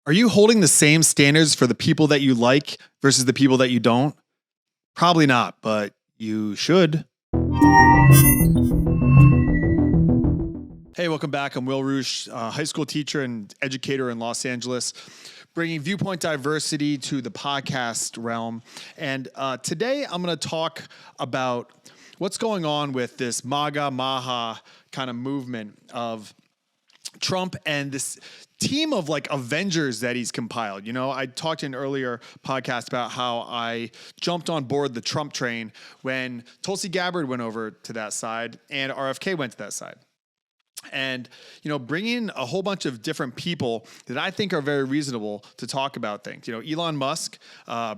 Are you holding the same standards for the people that you like versus the people that you don't? Probably not, but you should. Hey, welcome back. I'm Will Roosh, high school teacher and educator in Los Angeles, bringing viewpoint diversity to the podcast realm. And today I'm going to talk about what's going on with this MAGA, Maha kind of movement of Trump and this team of like Avengers that he's compiled. You know, I talked in an earlier podcast about how I jumped on board the Trump train when Tulsi Gabbard went over to that side and RFK went to that side. And, you know, bringing a whole bunch of different people that I think are very reasonable to talk about things. You know, Elon Musk,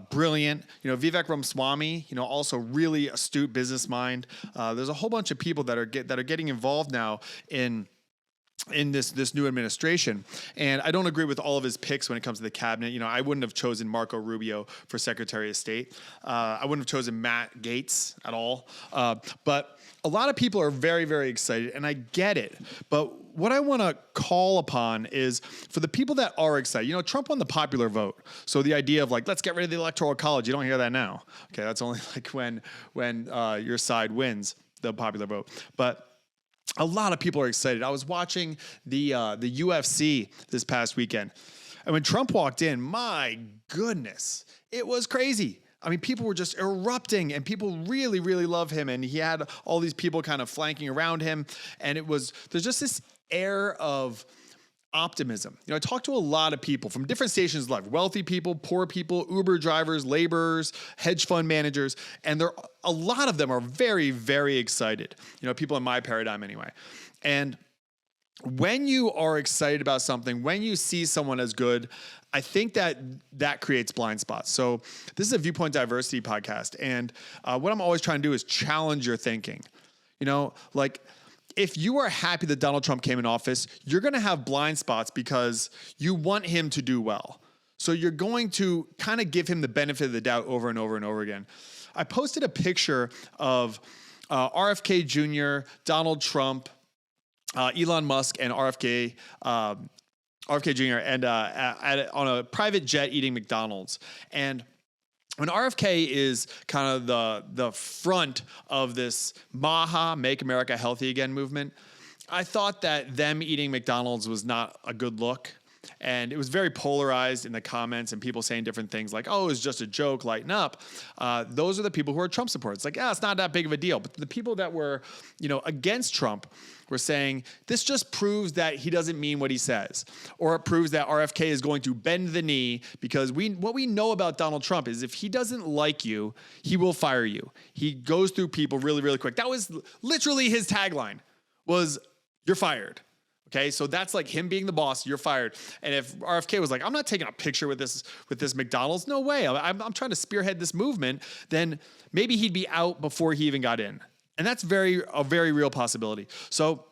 brilliant. You know, Vivek Ramaswamy, you know, also really astute business mind. There's a whole bunch of people that are getting involved now in this new administration. And I don't agree with all of his picks when it comes to the cabinet. You know, I wouldn't have chosen Marco Rubio for Secretary of State. I wouldn't have chosen Matt Gaetz at all. But a lot of people are very, very excited, and I get it. But what I want to call upon is for the people that are excited. You know, Trump won the popular vote. So the idea of like, let's get rid of the Electoral College, you don't hear that now. Okay, that's only like when your side wins the popular vote. But a lot of people are excited. I was watching the UFC this past weekend, and when Trump walked in, my goodness, it was crazy. I mean, people were just erupting, and people really, really love him. And he had all these people kind of flanking around him, and there's just this air of optimism. You know, I talked to a lot of people from different stations of life, wealthy people, poor people, Uber drivers, laborers, hedge fund managers, and a lot of them are very, very excited. You know, people in my paradigm anyway. And when you are excited about something, when you see someone as good, I think that creates blind spots. So this is a viewpoint diversity podcast. And what I'm always trying to do is challenge your thinking. You know, like, if you are happy that Donald Trump came in office, you're going to have blind spots because you want him to do well. So you're going to kind of give him the benefit of the doubt over and over and over again. I posted a picture of RFK Jr., Donald Trump, Elon Musk, and RFK Jr. and on a private jet eating McDonald's. And when RFK is kind of the front of this MAHA, Make America Healthy Again movement, I thought that them eating McDonald's was not a good look. And it was very polarized in the comments and people saying different things like, oh, it was just a joke, lighten up. Those are the people who are Trump supporters. Like, it's not that big of a deal. But the people that were, you know, against Trump were saying, this just proves that he doesn't mean what he says. Or it proves that RFK is going to bend the knee because what we know about Donald Trump is if he doesn't like you, he will fire you. He goes through people really, really quick. That was literally his tagline was, you're fired. Okay, so that's like him being the boss, you're fired. And if RFK was like, I'm not taking a picture with this McDonald's, no way. I'm trying to spearhead this movement, then maybe he'd be out before he even got in. And that's a very real possibility. So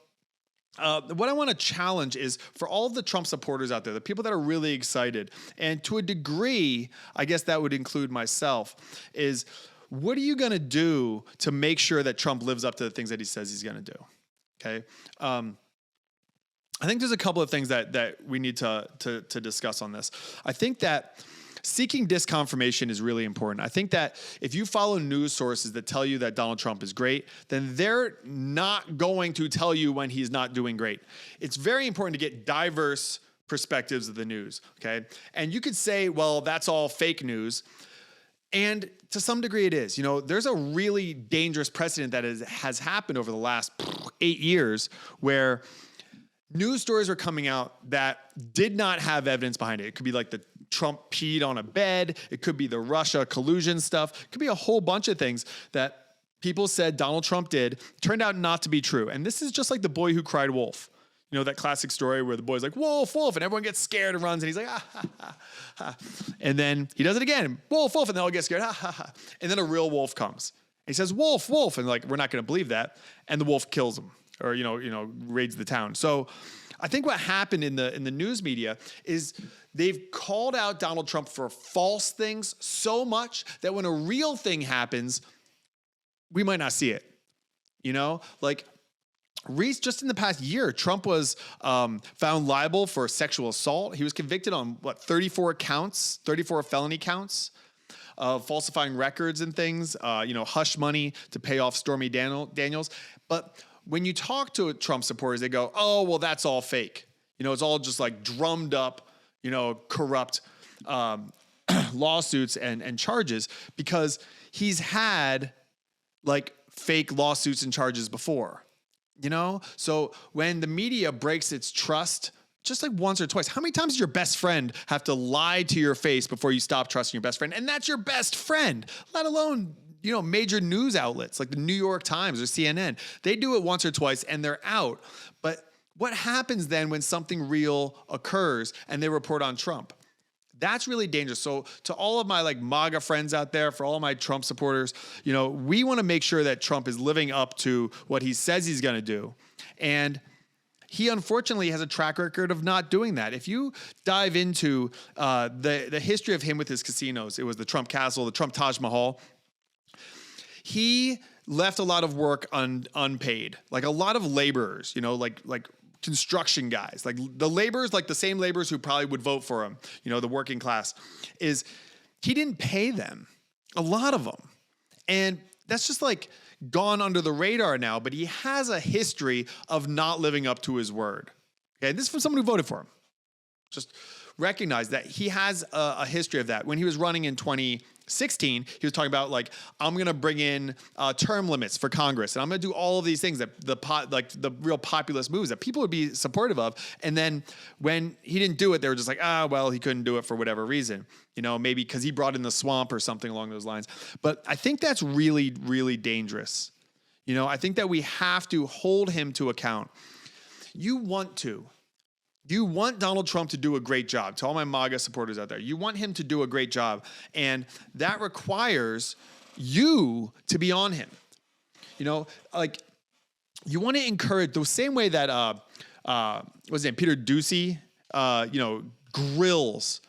what I want to challenge is for all of the Trump supporters out there, the people that are really excited, and to a degree, I guess that would include myself, is what are you going to do to make sure that Trump lives up to the things that he says he's going to do? Okay. I think there's a couple of things that we need to discuss on this. I think that seeking disconfirmation is really important. I think that if you follow news sources that tell you that Donald Trump is great, then they're not going to tell you when he's not doing great. It's very important to get diverse perspectives of the news, okay? And you could say, well, that's all fake news. And to some degree it is. You know, there's a really dangerous precedent that has happened over the last 8 years where news stories are coming out that did not have evidence behind it. It could be like the Trump peed on a bed. It could be the Russia collusion stuff. It could be a whole bunch of things that people said Donald Trump did, turned out not to be true. And this is just like the boy who cried wolf. You know, that classic story where the boy's like, wolf, wolf, and everyone gets scared and runs, and he's like, ah, ha, ha, ha. And then he does it again, wolf, wolf, and they all get scared, ha, ha, ha. And then a real wolf comes. And he says, wolf, wolf, and like, we're not going to believe that. And the wolf kills him. Or, you know, raids the town. So I think what happened in the news media is they've called out Donald Trump for false things so much that when a real thing happens, we might not see it. You know, like Reese, just in the past year, Trump was found liable for sexual assault. He was convicted on 34 counts, 34 felony counts of falsifying records and things, hush money to pay off Stormy Daniels. But when you talk to Trump supporters, they go, oh, well, that's all fake. It's all just like drummed up, corrupt lawsuits and charges, because he's had like fake lawsuits and charges before. So when the media breaks its trust, just like once or twice, how many times does your best friend have to lie to your face before you stop trusting your best friend? And that's your best friend, let alone, major news outlets like the New York Times or CNN. They do it once or twice and they're out. But what happens then when something real occurs and they report on Trump? That's really dangerous. So to all of my like MAGA friends out there, for all of my Trump supporters, we want to make sure that Trump is living up to what he says he's going to do. And he unfortunately has a track record of not doing that. If you dive into the history of him with his casinos, it was the Trump Castle, the Trump Taj Mahal. He left a lot of work unpaid, like a lot of laborers, like construction guys, like the laborers, like the same laborers who probably would vote for him, the working class, is he didn't pay them, a lot of them. And that's just like gone under the radar now, but he has a history of not living up to his word. Okay, this is from someone who voted for him. Just recognize that he has a history of that. When he was running in 2016, he was talking about like, I'm going to bring in term limits for Congress, and I'm going to do all of these things that the real populist moves that people would be supportive of. And then when he didn't do it, they were just like, well, he couldn't do it for whatever reason, maybe because he brought in the swamp or something along those lines. But I think that's really, really dangerous. I think that we have to hold him to account. You want Donald Trump to do a great job. To all my MAGA supporters out there, you want him to do a great job. And that requires you to be on him. Like you want to encourage the same way that, what's his name? Peter Doocy, grills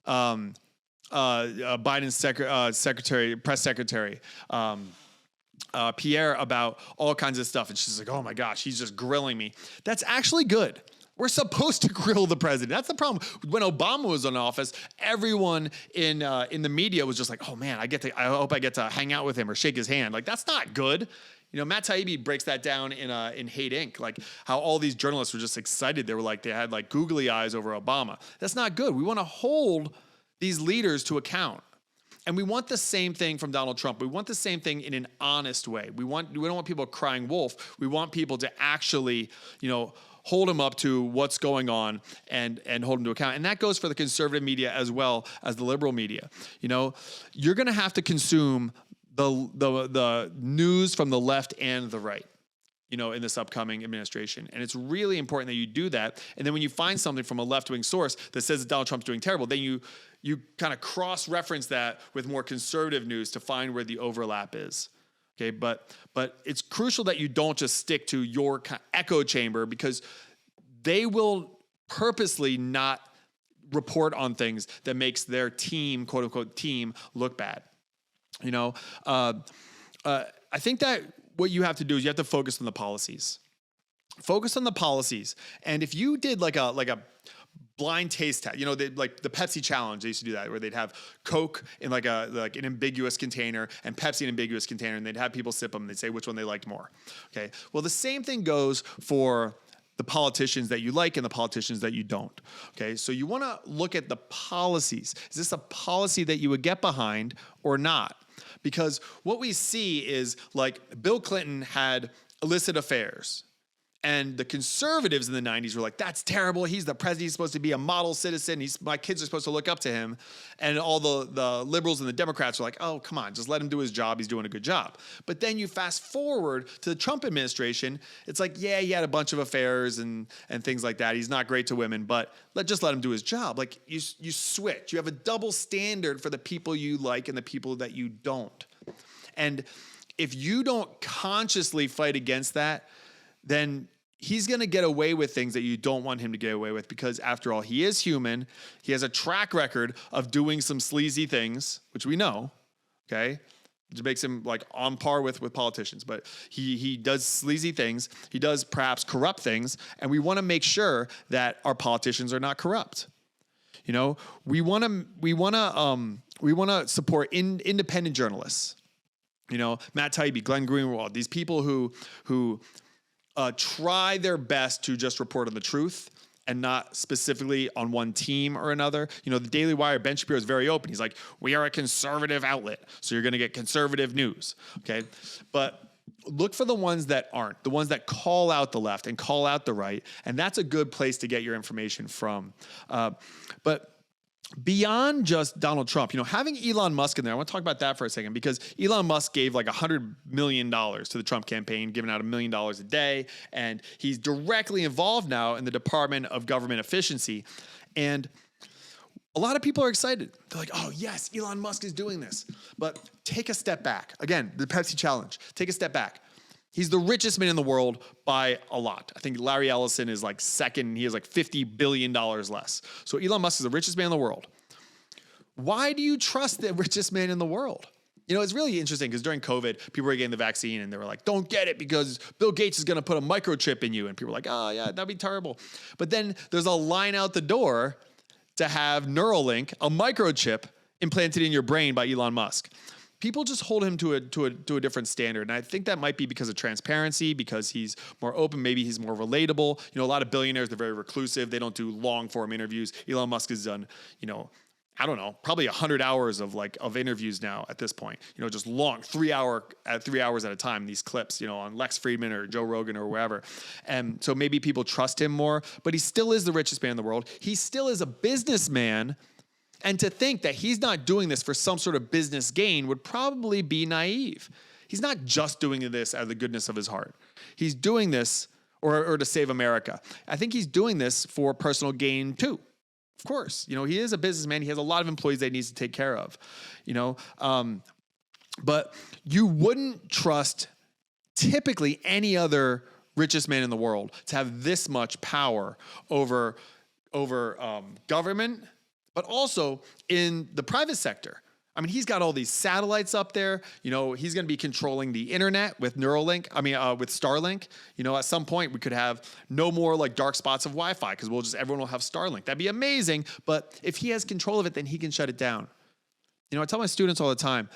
Biden's press secretary, Pierre, about all kinds of stuff. And she's like, oh my gosh, he's just grilling me. That's actually good. We're supposed to grill the president. That's the problem. When Obama was in office, everyone in the media was just like, oh man, I hope I get to hang out with him or shake his hand. Like, that's not good. Matt Taibbi breaks that down in Hate Inc., like how all these journalists were just excited. They had like googly eyes over Obama. That's not good. We want to hold these leaders to account. And we want the same thing from Donald Trump. We want the same thing in an honest way. We don't want people crying wolf. We want people to actually, hold him up to what's going on and hold him to account. And that goes for the conservative media as well as the liberal media. You're going to have to consume the news from the left and the right, in this upcoming administration. And it's really important that you do that. And then when you find something from a left-wing source that says that Donald Trump's doing terrible, then you kind of cross-reference that with more conservative news to find where the overlap is. Okay, but it's crucial that you don't just stick to your echo chamber, because they will purposely not report on things that makes their team, quote unquote, team look bad. I think that what you have to do is you have to focus on the policies. Focus on the policies. And if you did like a blind taste test, like the Pepsi challenge, they used to do that, where they'd have Coke in like an ambiguous container and Pepsi in an ambiguous container, and they'd have people sip them and they'd say which one they liked more. Okay. Well, the same thing goes for the politicians that you like and the politicians that you don't. Okay. So you want to look at the policies. Is this a policy that you would get behind or not? Because what we see is like Bill Clinton had illicit affairs. And the conservatives in the 90s were like, that's terrible. He's the president. He's supposed to be a model citizen. My kids are supposed to look up to him. And all the liberals and the Democrats are like, oh, come on, just let him do his job. He's doing a good job. But then you fast forward to the Trump administration. It's like, yeah, he had a bunch of affairs and things like that. He's not great to women, but just let him do his job. Like you switch. You have a double standard for the people you like and the people that you don't. And if you don't consciously fight against that, then he's going to get away with things that you don't want him to get away with, because after all, he is human. He has a track record of doing some sleazy things, which we know, okay? It makes him like on par with politicians, but he does sleazy things. He does perhaps corrupt things, and we want to make sure that our politicians are not corrupt. You know, we want to support independent journalists. You know, Matt Taibbi, Glenn Greenwald, these people who try their best to just report on the truth and not specifically on one team or another. You know, the Daily Wire, Ben Shapiro is very open. He's like, we are a conservative outlet, so you're going to get conservative news, okay? But look for the ones that aren't, the ones that call out the left and call out the right, and that's a good place to get your information from. But beyond just Donald Trump, you know, having Elon Musk in there, I want to talk about that for a second, because Elon Musk gave like $100 million to the Trump campaign, giving out $1 million a day. And he's directly involved now in the Department of Government Efficiency. And a lot of people are excited. They're like, oh yes, Elon Musk is doing this. But take a step back. Again, the Pepsi challenge, take a step back. He's the richest man in the world by a lot. I think Larry Ellison is like second. He has like $50 billion less. So Elon Musk is the richest man in the world. Why do you trust the richest man in the world? You know, it's really interesting because during COVID, people were getting the vaccine and they were like, don't get it because Bill Gates is going to put a microchip in you. And people were like, oh yeah, that'd be terrible. But then there's a line out the door to have Neuralink, a microchip implanted in your brain by Elon Musk. People just hold him to a different standard. And I think that might be because of transparency, because he's more open, maybe he's more relatable. You know, a lot of billionaires, they're very reclusive. They don't do long form interviews. Elon Musk has done, you know, I don't know, probably 100 hours of interviews now at this point, you know, just long 3 hours at a time, these clips, you know, on Lex Fridman or Joe Rogan or wherever. And so maybe people trust him more, but he still is the richest man in the world. He still is a businessman. And to think that he's not doing this for some sort of business gain would probably be naive. He's not just doing this out of the goodness of his heart. He's doing this or to save America. I think he's doing this for personal gain too. Of course, you know, he is a businessman. He has a lot of employees that he needs to take care of, you know. But you wouldn't trust typically any other richest man in the world to have this much power over government, but also in the private sector. I mean, he's got all these satellites up there. You know, he's going to be controlling the internet with Neuralink. With Starlink. You know, at some point we could have no more like dark spots of Wi-Fi because everyone will have Starlink. That'd be amazing. But if he has control of it, then he can shut it down. You know, I tell my students all the time,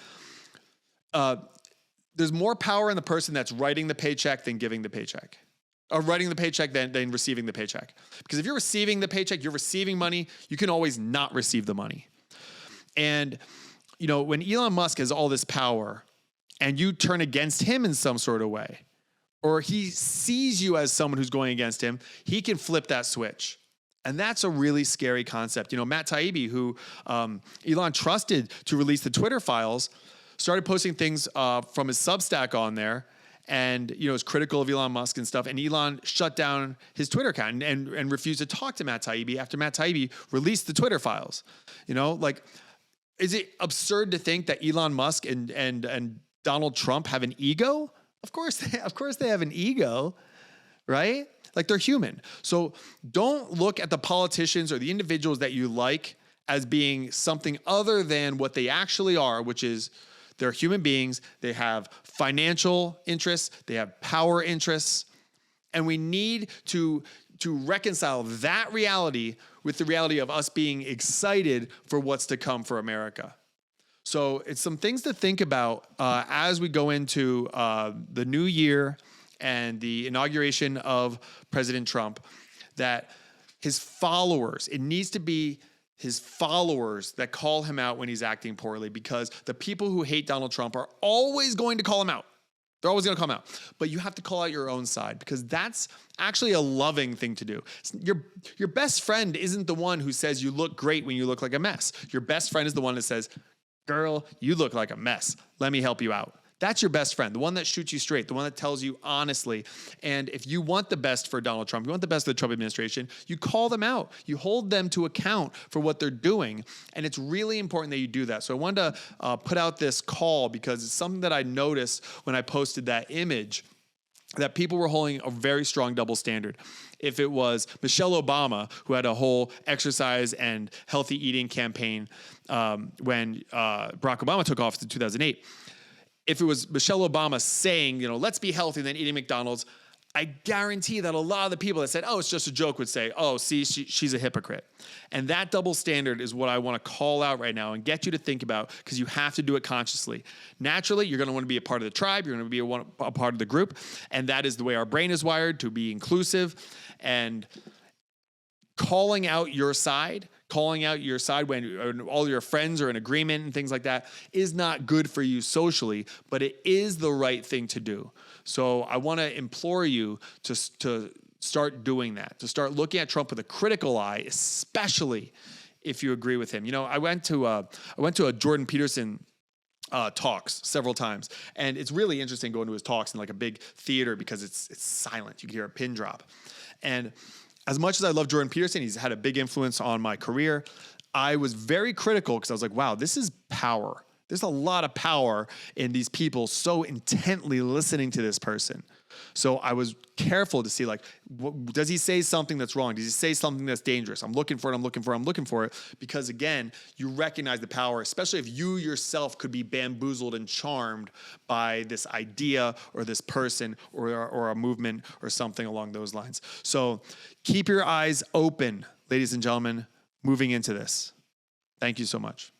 there's more power in the person that's writing the paycheck than giving the paycheck. Or writing the paycheck than receiving the paycheck. Because if you're receiving the paycheck, you're receiving money, you can always not receive the money. And, you know, when Elon Musk has all this power and you turn against him in some sort of way, or he sees you as someone who's going against him, he can flip that switch. And that's a really scary concept. You know, Matt Taibbi, who Elon trusted to release the Twitter files, started posting things from his Substack on there. And, you know, is critical of Elon Musk and stuff. And Elon shut down his Twitter account and refused to talk to Matt Taibbi after Matt Taibbi released the Twitter files. You know, like, is it absurd to think that Elon Musk and Donald Trump have an ego? Of course they have an ego, right? Like, they're human. So don't look at the politicians or the individuals that you like as being something other than what they actually are, which is they're human beings. They have financial interests. They have power interests. And we need to reconcile that reality with the reality of us being excited for what's to come for America. So it's some things to think about as we go into the new year and the inauguration of President Trump, that his followers, it needs to be his followers that call him out when he's acting poorly, because the people who hate Donald Trump are always going to call him out. They're always going to call him out. But you have to call out your own side, because that's actually a loving thing to do. Your best friend isn't the one who says you look great when you look like a mess. Your best friend is the one that says, girl, you look like a mess. Let me help you out. That's your best friend, the one that shoots you straight, the one that tells you honestly. And if you want the best for Donald Trump, you want the best for the Trump administration, you call them out. You hold them to account for what they're doing. And it's really important that you do that. So I wanted to put out this call because it's something that I noticed when I posted that image, that people were holding a very strong double standard. If it was Michelle Obama, who had a whole exercise and healthy eating campaign when Barack Obama took office in 2008, if it was Michelle Obama saying, let's be healthy and then eating McDonald's, I guarantee that a lot of the people that said, oh, it's just a joke would say, oh, see, she's a hypocrite. And that double standard is what I want to call out right now and get you to think about, because you have to do it consciously. Naturally, you're going to want to be a part of the tribe. You're going to be a part of the group. And that is the way our brain is wired, to be inclusive. And calling out your side when all your friends are in agreement and things like that is not good for you socially, but it is the right thing to do. So I want to implore you to start doing that, to start looking at Trump with a critical eye, especially if you agree with him. I went to a Jordan Peterson talks several times, and it's really interesting going to his talks in like a big theater because it's silent. You can hear a pin drop. And as much as I love Jordan Peterson, he's had a big influence on my career. I was very critical because I was like, wow, this is power. There's a lot of power in these people so intently listening to this person. So I was careful to see, like, does he say something that's wrong? Does he say something that's dangerous? I'm looking for it. Because again, you recognize the power, especially if you yourself could be bamboozled and charmed by this idea or this person or a movement or something along those lines. So keep your eyes open, ladies and gentlemen, moving into this. Thank you so much.